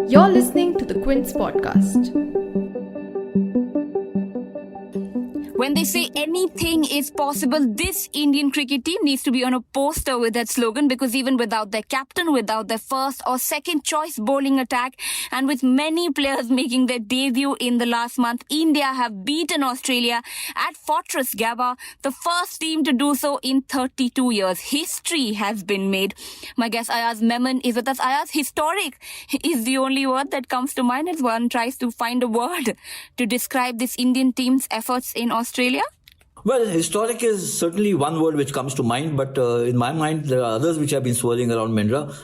You're listening to the Quint's podcast. When they say anything is possible, this Indian cricket team needs to be on a poster with that slogan, because even without their captain, without their first or second choice bowling attack, and with many players making their debut in the last month, India have beaten Australia at Fortress Gabba, the first team to do so in 32 years. History has been made. My guest Ayaz Memon is with us. Ayaz, historic is the only word that comes to mind as one tries to find a word to describe this Indian team's efforts in Australia? Well, historic is certainly one word which comes to mind, but in my mind, there are others which have been swirling around, Mendra.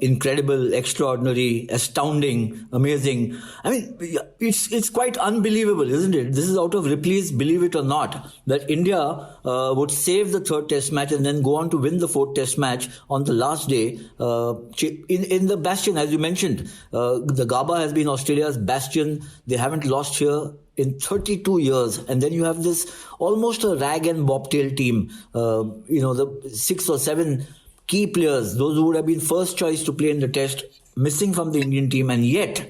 Incredible, extraordinary, astounding, amazing. I mean, it's quite unbelievable, isn't it? This is out of Ripley's Believe It or Not, that India would save the third test match and then go on to win the fourth test match on the last day in the bastion, as you mentioned. The Gabba has been Australia's bastion. They haven't lost here in 32 years, and then you have this almost a rag and bobtail team. The 6 or 7 key players, those who would have been first choice to play in the test, missing from the Indian team, and yet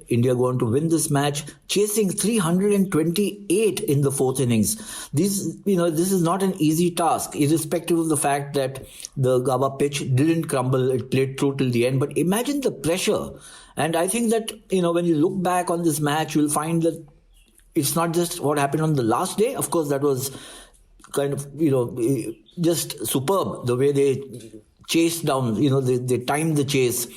India go on to win this match, chasing 328 in the fourth innings. This is not an easy task, irrespective of the fact that the Gabba pitch didn't crumble, it played through till the end. But imagine the pressure. And I think that, when you look back on this match, you'll find that it's not just what happened on the last day. Of course, that was kind of, just superb, the way they chased down, they timed the chase,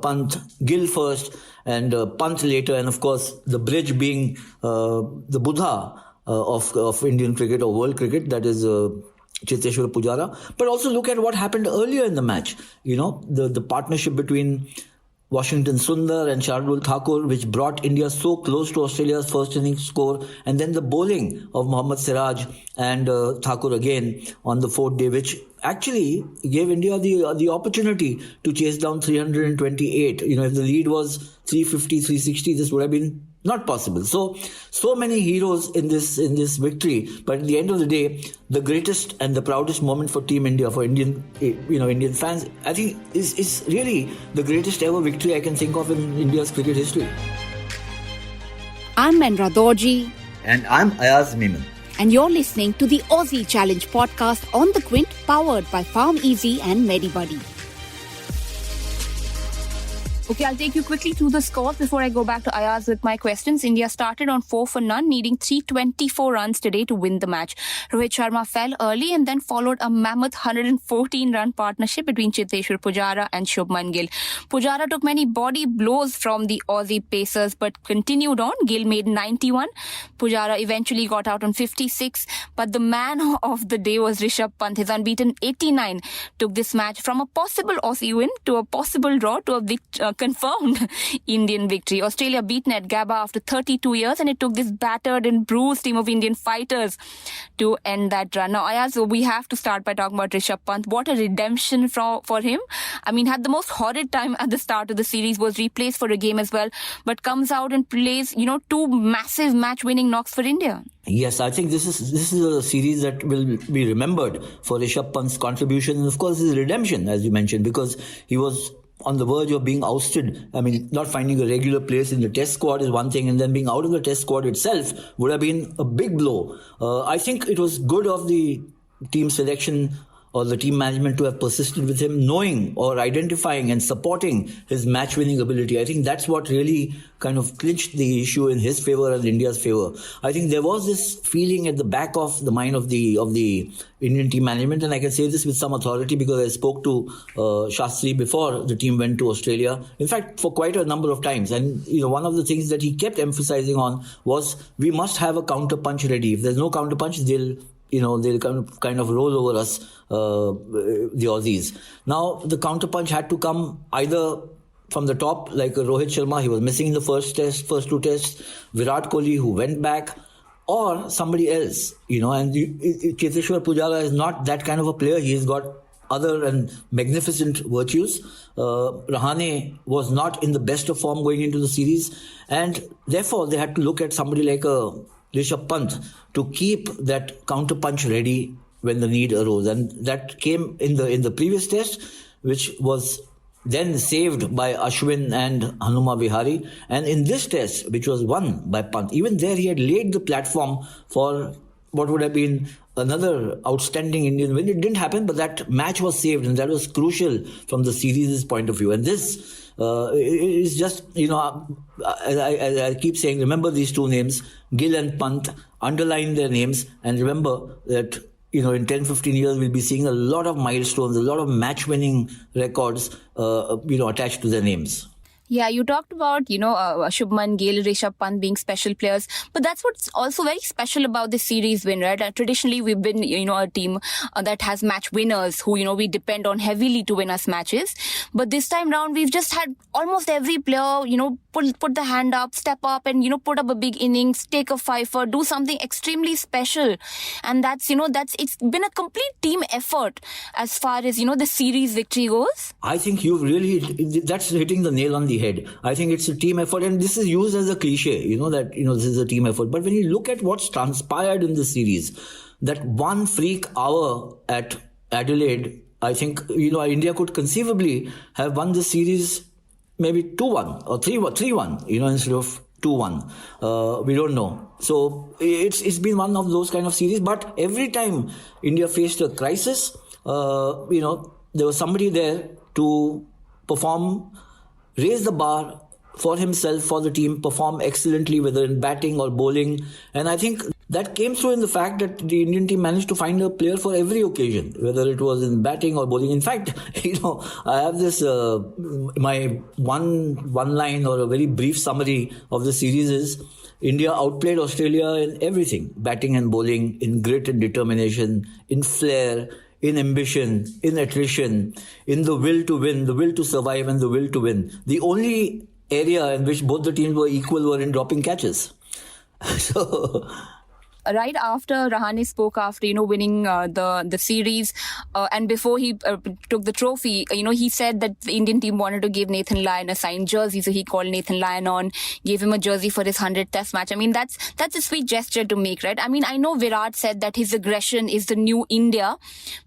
Pant, Gill first, and Pant later, and of course, the bridge being the Buddha of Indian cricket or world cricket, that is Cheteshwar Pujara. But also look at what happened earlier in the match, the partnership between Washington Sundar and Shardul Thakur, which brought India so close to Australia's first innings score, and then the bowling of Mohammad Siraj and Thakur again on the fourth day, which actually gave India the opportunity to chase down 328. If the lead was 350, 360, this would have been not possible. So many heroes in this victory, but at the end of the day, the greatest and the proudest moment for Team India, for Indian fans, I think is really the greatest ever victory I can think of in India's cricket history. I'm Mendra Dorji. And I'm Ayaz Memon. And you're listening to the Aussie Challenge podcast on the Quint, powered by Farm Easy and MediBuddy. Okay, I'll take you quickly through the scores before I go back to Ayaz with my questions. India started on 4 for none, needing 324 runs today to win the match. Rohit Sharma fell early and then followed a mammoth 114-run partnership between Cheteshwar Pujara and Shubman Gill. Pujara took many body blows from the Aussie pacers but continued on. Gill made 91. Pujara eventually got out on 56, but the man of the day was Rishabh Pant. His unbeaten 89 took this match from a possible Aussie win to a possible draw to a confirmed Indian victory. Australia beaten at Gabba after 32 years, and it took this battered and bruised team of Indian fighters to end that run. Now, Ayaz, so we have to start by talking about Rishabh Pant. What a redemption for him. I mean, had the most horrid time at the start of the series, was replaced for a game as well, but comes out and plays, 2 massive match-winning knocks for India. Yes, I think this is a series that will be remembered for Rishabh Pant's contribution, and of course his redemption, as you mentioned, because he was on the verge of being ousted. I mean, not finding a regular place in the test squad is one thing, and then being out of the test squad itself would have been a big blow. I think it was good of the team selection or the team management to have persisted with him, knowing or identifying and supporting his match-winning ability. I think that's what really kind of clinched the issue in his favour and India's favour. I think there was this feeling at the back of the mind of the Indian team management, and I can say this with some authority because I spoke to Shastri before the team went to Australia. In fact, for quite a number of times. And one of the things that he kept emphasising on was we must have a counter punch ready. If there's no counter punch, they'll kind of roll over us, the Aussies. Now, the counterpunch had to come either from the top, like Rohit Sharma, he was missing in the first 2 tests, Virat Kohli, who went back, or somebody else, and Cheteshwar Pujara is not that kind of a player. He's got other and magnificent virtues. Rahane was not in the best of form going into the series, and therefore they had to look at somebody like Rishabh Pant to keep that counter punch ready when the need arose, and that came in the previous test. which was then saved by Ashwin and Hanuma Vihari. And in this test, which was won by Pant, even there he had laid the platform for what would have been another outstanding Indian win. It didn't happen, but that match was saved, and that was crucial from the series' point of view. And this is just, I keep saying, remember these two names, Gill and Pant, underline their names, and remember that, in 10, 15 years, we'll be seeing a lot of milestones, a lot of match-winning records, attached to their names. Yeah, you talked about, Shubman Gill, Rishabh Pant being special players. But that's what's also very special about this series win, right? Traditionally, we've been, a team that has match winners who, we depend on heavily to win us matches. But this time round, we've just had almost every player, put the hand up, step up and, put up a big innings, take a fifer, do something extremely special. And it's been a complete team effort as far as, the series victory goes. I think that's hitting the nail on the head. I think it's a team effort, and this is used as a cliche, this is a team effort. But when you look at what's transpired in the series, that one freak hour at Adelaide, I think, India could conceivably have won the series maybe 2-1 or 3-1, instead of 2-1. We don't know. So it's been one of those kind of series. But every time India faced a crisis, there was somebody there to perform, raise the bar for himself, for the team, perform excellently, whether in batting or bowling. And I think that came through in the fact that the Indian team managed to find a player for every occasion, whether it was in batting or bowling. In fact, I have this, my one line or a very brief summary of the series is, India outplayed Australia in everything, batting and bowling, in grit and determination, in flair, in ambition, in attrition, in the will to win, the will to survive and the will to win. The only area in which both the teams were equal were in dropping catches. So right after Rahane spoke after, winning the series and before he took the trophy, he said that the Indian team wanted to give Nathan Lyon a signed jersey. So he called Nathan Lyon on, gave him a jersey for his 100th test match. I mean, that's a sweet gesture to make, right? I mean, I know Virat said that his aggression is the new India,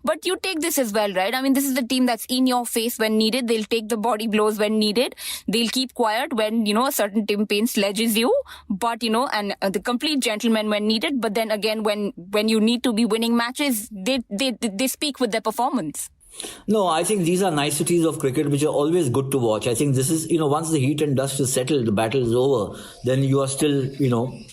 but you take this as well, right? I mean, this is the team that's in your face when needed. They'll take the body blows when needed. They'll keep quiet when, a certain team pain sledges you, but, and the complete gentleman when needed. But then again, when you need to be winning matches, they speak with their performance. No, I think these are niceties of cricket which are always good to watch. I think this is, once the heat and dust is settled, the battle is over, then you are still,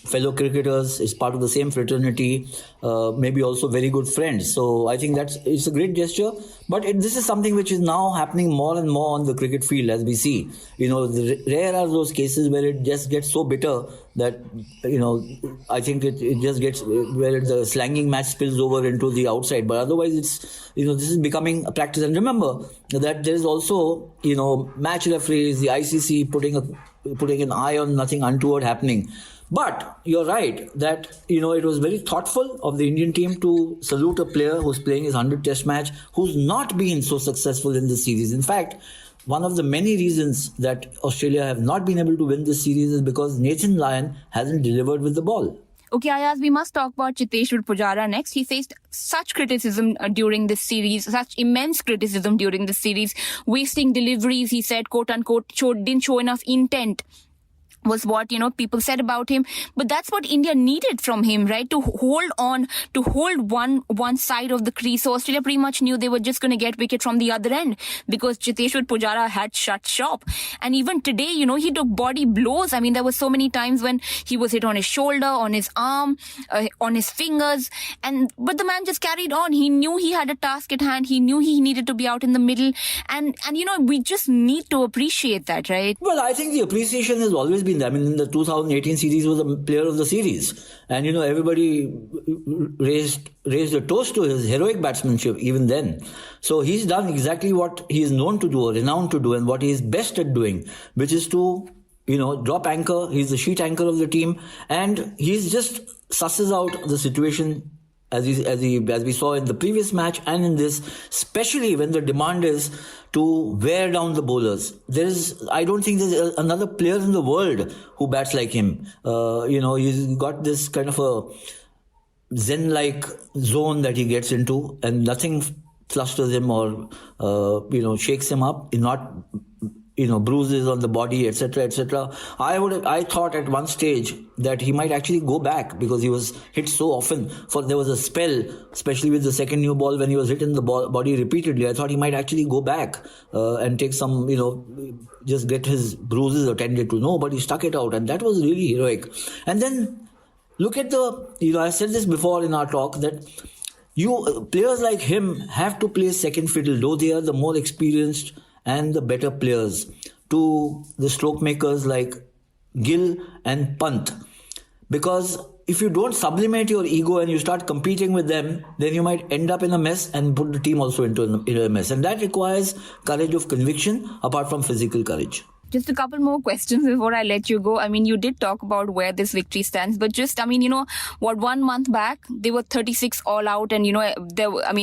fellow cricketers, it's part of the same fraternity, maybe also very good friends. So I think it's a great gesture. But this is something which is now happening more and more on the cricket field, as we see. Rare are those cases where it just gets so bitter that, I think it just gets where the slanging match spills over into the outside. But otherwise, it's, this is becoming a practice. And remember that there is also, match referees, the ICC putting an eye on nothing untoward happening. But you're right that, it was very thoughtful of the Indian team to salute a player who's playing his 100th test match, who's not been so successful in this series. In fact, one of the many reasons that Australia have not been able to win this series is because Nathan Lyon hasn't delivered with the ball. Okay, Ayaz, we must talk about Cheteshwar Pujara next. He faced such criticism during this series, such immense criticism during this series, wasting deliveries, he said, quote unquote, didn't show enough intent. Was what, people said about him. But that's what India needed from him, right? To hold on, to hold one side of the crease. So Australia pretty much knew they were just going to get wicket from the other end because Cheteshwar Pujara had shut shop. And even today, he took body blows. I mean, there were so many times when he was hit on his shoulder, on his arm, on his fingers. But the man just carried on. He knew he had a task at hand. He knew he needed to be out in the middle. And we just need to appreciate that, right? Well, I think the appreciation has always been there. I mean, in the 2018 series, was a player of the series. And, everybody raised a toast to his heroic batsmanship even then. So he's done exactly what he is known to do or renowned to do and what he is best at doing, which is to, drop anchor. He's the sheet anchor of the team. And he's just susses out the situation as we saw in the previous match and in this, especially when the demand is to wear down the bowlers. I don't think there's another player in the world who bats like him. He's got this kind of a zen-like zone that he gets into, and nothing flusters him or, shakes him up, not, bruises on the body, etc., etc. I thought at one stage that he might actually go back because he was hit so often. There was a spell, especially with the second new ball, when he was hit in the body repeatedly. I thought he might actually go back and take some, just get his bruises attended to. No, but he stuck it out, and that was really heroic. And then look at I said this before in our talk, that players like him have to play second fiddle, though they are the more experienced and the better players, to the stroke makers like Gill and Pant. Because if you don't sublimate your ego and you start competing with them, then you might end up in a mess and put the team also into a mess. And that requires courage of conviction apart from physical courage. Just a couple more questions before I let you go. I mean, you did talk about where this victory stands, but just, 1 month back, they were 36 all out and,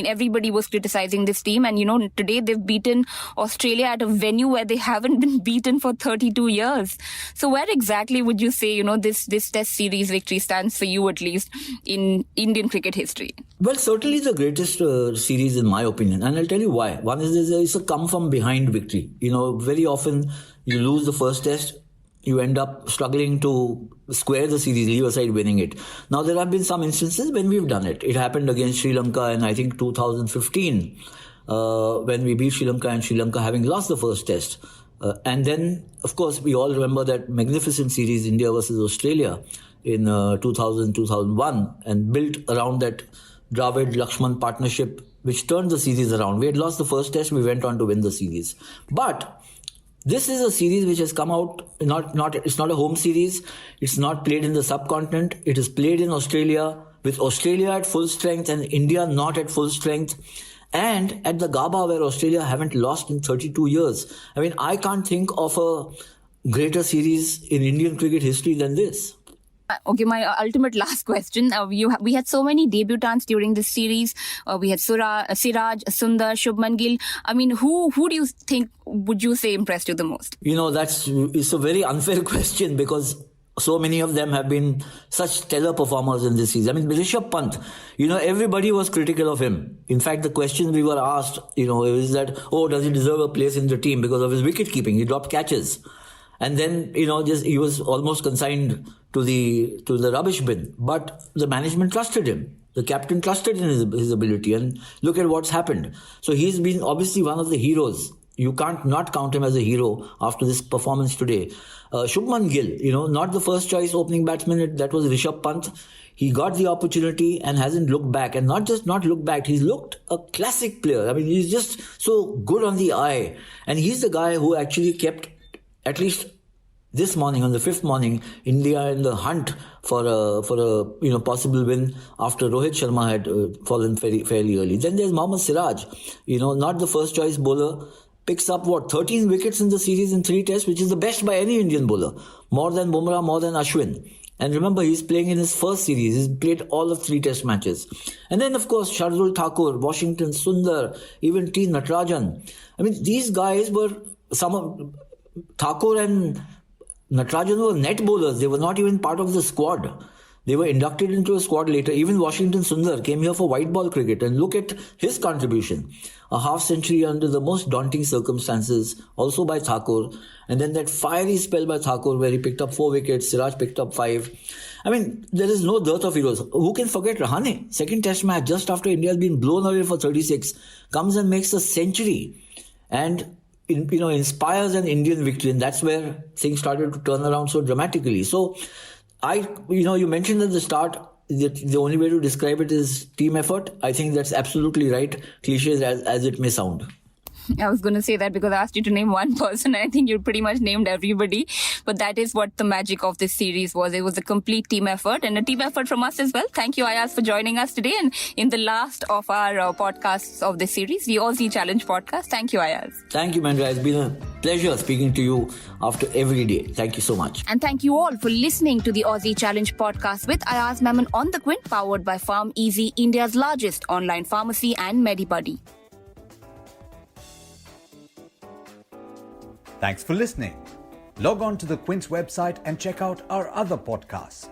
everybody was criticizing this team. And, today they've beaten Australia at a venue where they haven't been beaten for 32 years. So where exactly would you say, this test series victory stands for you, at least in Indian cricket history? Well, certainly the greatest series in my opinion. And I'll tell you why. One is it's a come from behind victory. Very often you lose the first test, you end up struggling to square the series, leave aside winning it. Now, there have been some instances when we've done it. It happened against Sri Lanka in, I think, 2015, when we beat Sri Lanka and Sri Lanka having lost the first test. And then, of course, we all remember that magnificent series, India versus Australia, in 2000-2001, and built around that Dravid-Lakshman partnership, which turned the series around. We had lost the first test, we went on to win the series. But this is a series which has come out, it's not a home series, it's not played in the subcontinent, it is played in Australia, with Australia at full strength and India not at full strength, and at the Gabba where Australia haven't lost in 32 years. I can't think of a greater series in Indian cricket history than this. Okay, my ultimate last question. We had so many debutants during this series. We had Siraj, Sundar, Shubman Gill. Who do you think, would you say, impressed you the most? It's a very unfair question because so many of them have been such stellar performers in this season. Rishabh Pant, everybody was critical of him. In fact, the question we were asked, is that, does he deserve a place in the team because of his wicket keeping? He dropped catches. And then, he was almost consigned to the rubbish bin. But the management trusted him. The captain trusted in his ability. And look at what's happened. So he's been obviously one of the heroes. You can't not count him as a hero after this performance today. Shubman Gill, not the first choice opening batsman. That was Rishabh Pant. He got the opportunity and hasn't looked back. And not just not looked back, he's looked a classic player. He's just so good on the eye. And he's the guy who actually kept, at least this morning, on the fifth morning, India in the hunt for a possible win after Rohit Sharma had fallen fairly early. Then there's Mohammad Siraj, not the first choice bowler, picks up 13 wickets in the series in 3 tests, which is the best by any Indian bowler, more than Bumrah, more than Ashwin. And remember, he's playing in his first series. He's played all of 3 test matches. And then, of course, Shardul Thakur, Washington Sundar, even T. Natarajan. These guys were Thakur and Natarajan were net bowlers. They were not even part of the squad. They were inducted into a squad later. Even Washington Sundar came here for white ball cricket. And look at his contribution. A half century under the most daunting circumstances, also by Thakur. And then that fiery spell by Thakur where he picked up 4 wickets, Siraj picked up 5. There is no dearth of heroes. Who can forget Rahane? Second test match, just after India has been blown away for 36, comes and makes a century. And inspires an Indian victory, and that's where things started to turn around so dramatically. So, you mentioned at the start that the only way to describe it is team effort. I think that's absolutely right, cliché as it may sound. I was going to say that because I asked you to name one person. I think you pretty much named everybody. But that is what the magic of this series was. It was a complete team effort and a team effort from us as well. Thank you, Ayaz, for joining us today. And in the last of our podcasts of this series, the Aussie Challenge podcast. Thank you, Ayaz. Thank you, Mandra. It's been a pleasure speaking to you after every day. Thank you so much. And thank you all for listening to the Aussie Challenge podcast with Ayaz Memon on the Quint, powered by Farm Easy, India's largest online pharmacy, and MediBuddy. Thanks for listening. Log on to the Quint's website and check out our other podcasts